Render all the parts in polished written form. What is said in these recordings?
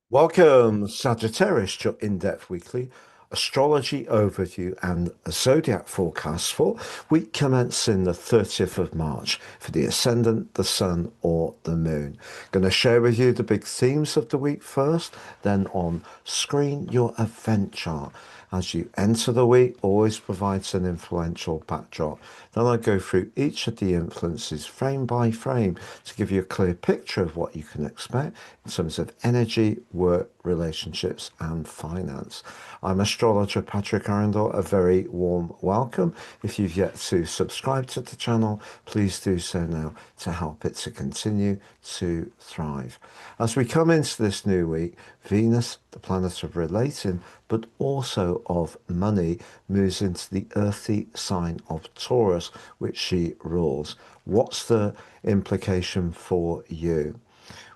Welcome, Sagittarius, to your in-depth weekly astrology overview and zodiac forecast for week commencing the 30th of March for the ascendant, the sun, or the moon. Going to share with you the big themes of the week first, then on screen your event chart. As you enter the week, always provides an influential backdrop. Then I go through each of the influences frame by frame to give you a clear picture of what you can expect in terms of energy, work, relationships, and finance. I'm astrologer Patrick Arundel. A very warm welcome. If you've yet to subscribe to the channel, please do so now to help it to continue to thrive. As we come into this new week, Venus, the planet of relating, but also of money, moves into the earthy sign of Taurus, which she rules. What's the implication for you?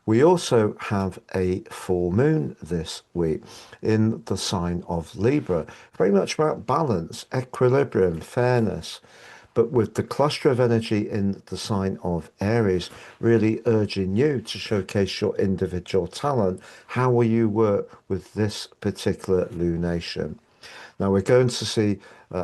We also have a full moon this week in the sign of Libra, very much about balance, equilibrium, fairness. But with the cluster of energy in the sign of Aries, really urging you to showcase your individual talent. How will you work with this particular lunation? Now we're going to see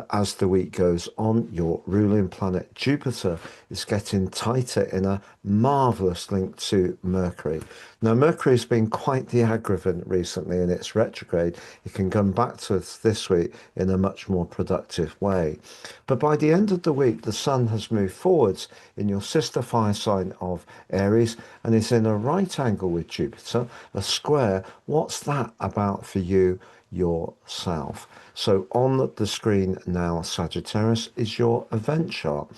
as the week goes on, your ruling planet Jupiter is getting tighter in a marvelous link to Mercury. Now Mercury has been quite the aggravant recently in its retrograde. It can come back to us this week in a much more productive way. But by the end of the week, the Sun has moved forwards in your sister fire sign of Aries and is in a right angle with Jupiter, a square. What's that about for you yourself? So on the screen now, Sagittarius, is your event chart.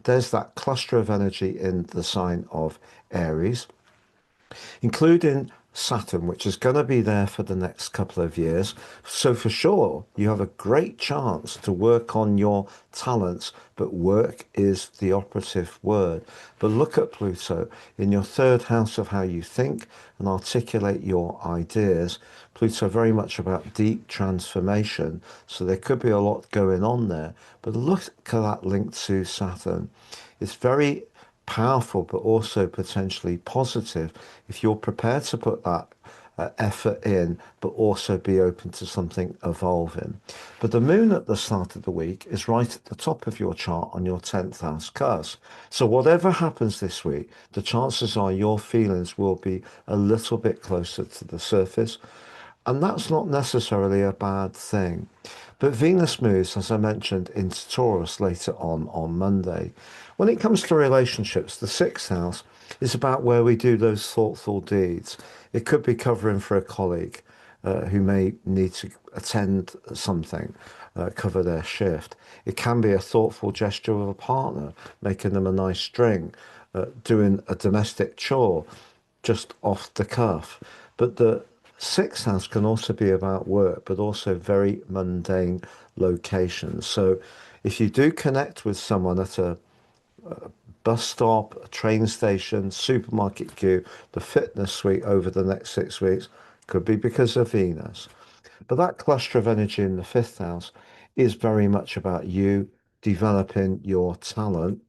There's that cluster of energy in the sign of Aries, including Saturn, which is going to be there for the next couple of years. So for sure, you have a great chance to work on your talents, but work is the operative word. But look at Pluto in your third house of how you think and articulate your ideas. Pluto very much about deep transformation. So there could be a lot going on there. But look at that link to Saturn. It's very powerful, but also potentially positive if you're prepared to put that effort in, but also be open to something evolving. But the moon at the start of the week is right at the top of your chart on your 10th house curse. So whatever happens this week, the chances are your feelings will be a little bit closer to the surface. And that's not necessarily a bad thing. But Venus moves, as I mentioned, into Taurus later on Monday. When it comes to relationships, the sixth house is about where we do those thoughtful deeds. It could be covering for a colleague who may need to attend something, cover their shift. It can be a thoughtful gesture with a partner, making them a nice drink, doing a domestic chore just off the cuff. But the sixth house can also be about work, but also very mundane locations. So if you do connect with someone at a bus stop, a train station, supermarket queue, the fitness suite over the next 6 weeks, could be because of Venus. But that cluster of energy in the fifth house is very much about you developing your talent.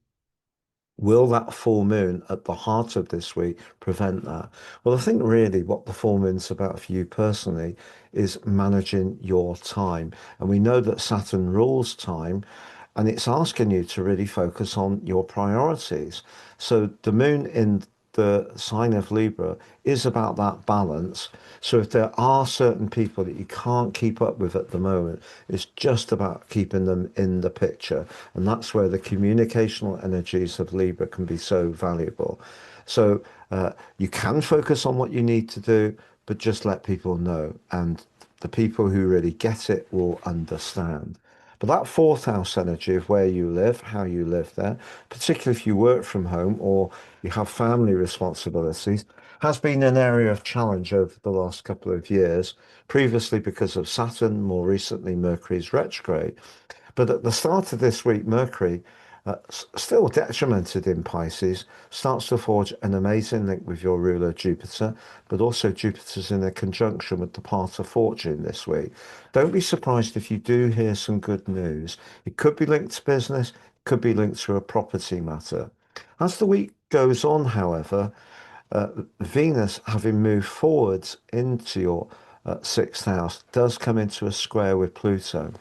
Will that full moon at the heart of this week prevent that? Well, I think really what the full moon's about for you personally is managing your time. And we know that Saturn rules time, and it's asking you to really focus on your priorities. So the moon in the sign of Libra is about that balance. So if there are certain people that you can't keep up with at the moment, it's just about keeping them in the picture. And that's where the communicational energies of Libra can be so valuable. So you can focus on what you need to do, but just let people know. And the people who really get it will understand. But that fourth house energy of where you live, how you live there, particularly if you work from home or you have family responsibilities, has been an area of challenge over the last couple of years, previously because of Saturn, more recently Mercury's retrograde. But at the start of this week, Mercury, still detrimented in Pisces, starts to forge an amazing link with your ruler Jupiter, but also Jupiter's in a conjunction with the path of fortune this week. Don't be surprised if you do hear some good news. It could be linked to business, could be linked to a property matter. As the week goes on, however, Venus, having moved forwards into your sixth house, does come into a square with Pluto.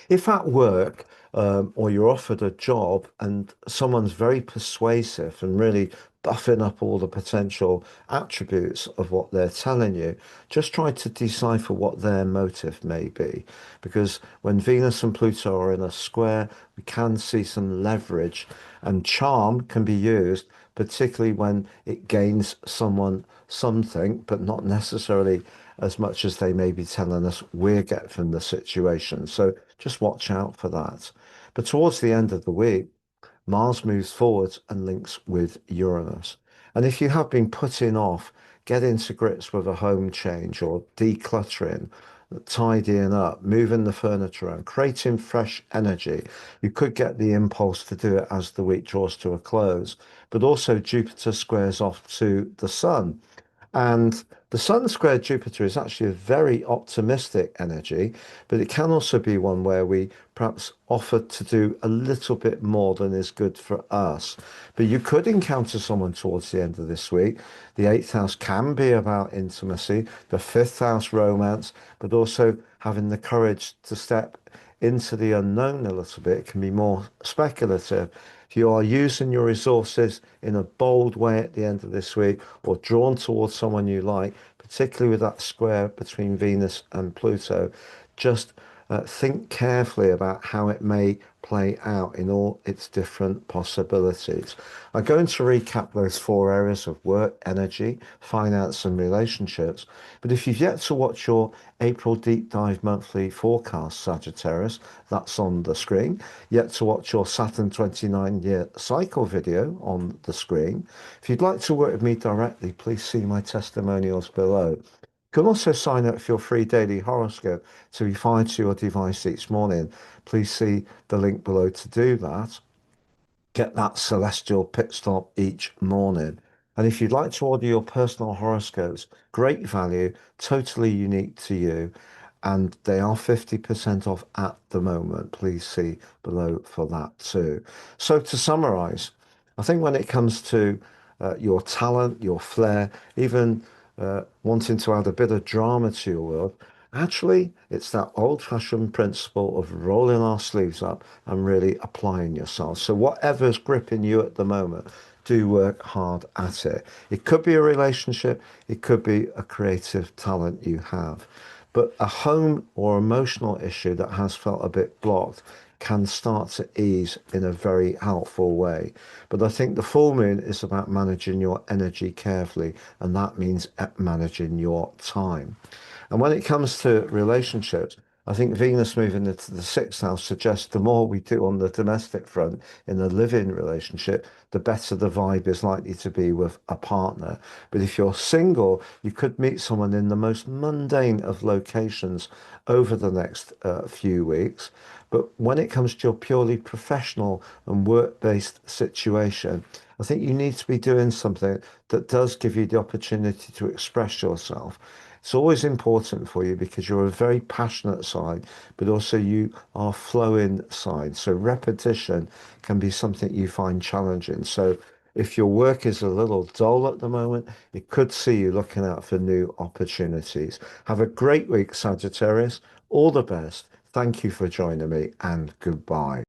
If at work or you're offered a job and someone's very persuasive and really buffing up all the potential attributes of what they're telling you, just try to decipher what their motive may be. Because when Venus and Pluto are in a square, we can see some leverage, and charm can be used, particularly when it gains someone something, but not necessarily as much as they may be telling us we get from the situation. So just watch out for that. But towards the end of the week, Mars moves forwards and links with Uranus. And if you have been putting off getting to grips with a home change or decluttering, tidying up, moving the furniture around, creating fresh energy, you could get the impulse to do it as the week draws to a close. But also, Jupiter squares off to the Sun. And the Sun squared Jupiter is actually a very optimistic energy, but it can also be one where we perhaps offer to do a little bit more than is good for us. But you could encounter someone towards the end of this week. The eighth house can be about intimacy, the fifth house romance, but also having the courage to step into the unknown a little bit. It can be more speculative. If you are using your resources in a bold way at the end of this week or drawn towards someone you like, particularly with that square between Venus and Pluto, just think carefully about how it may play out in all its different possibilities. I'm going to recap those four areas of work, energy, finance, and relationships. But if you've yet to watch your April deep dive monthly forecast, Sagittarius, that's on the screen. Yet to watch your Saturn 29-year cycle video on the screen. If you'd like to work with me directly, please see my testimonials below. You can also sign up for your free daily horoscope to be fired to your device each morning. Please see the link below to do that. Get that celestial pit stop each morning. And if you'd like to order your personal horoscopes, great value, totally unique to you, and they are 50% off at the moment. Please see below for that too. So to summarize, I think when it comes to your talent, your flair, even wanting to add a bit of drama to your world, actually, it's that old-fashioned principle of rolling our sleeves up and really applying yourself. So whatever's gripping you at the moment, do work hard at it. It could be a relationship, it could be a creative talent you have. But a home or emotional issue that has felt a bit blocked can start to ease in a very helpful way. But I think the full moon is about managing your energy carefully, and that means managing your time. And when it comes to relationships, I think Venus moving into the sixth house suggests the more we do on the domestic front in a living relationship, the better the vibe is likely to be with a partner. But if you're single, you could meet someone in the most mundane of locations over the next few weeks. But when it comes to your purely professional and work-based situation, I think you need to be doing something that does give you the opportunity to express yourself. It's always important for you because you're a very passionate side, but also you are flowing side. So repetition can be something you find challenging. So if your work is a little dull at the moment, it could see you looking out for new opportunities. Have a great week, Sagittarius. All the best. Thank you for joining me and goodbye.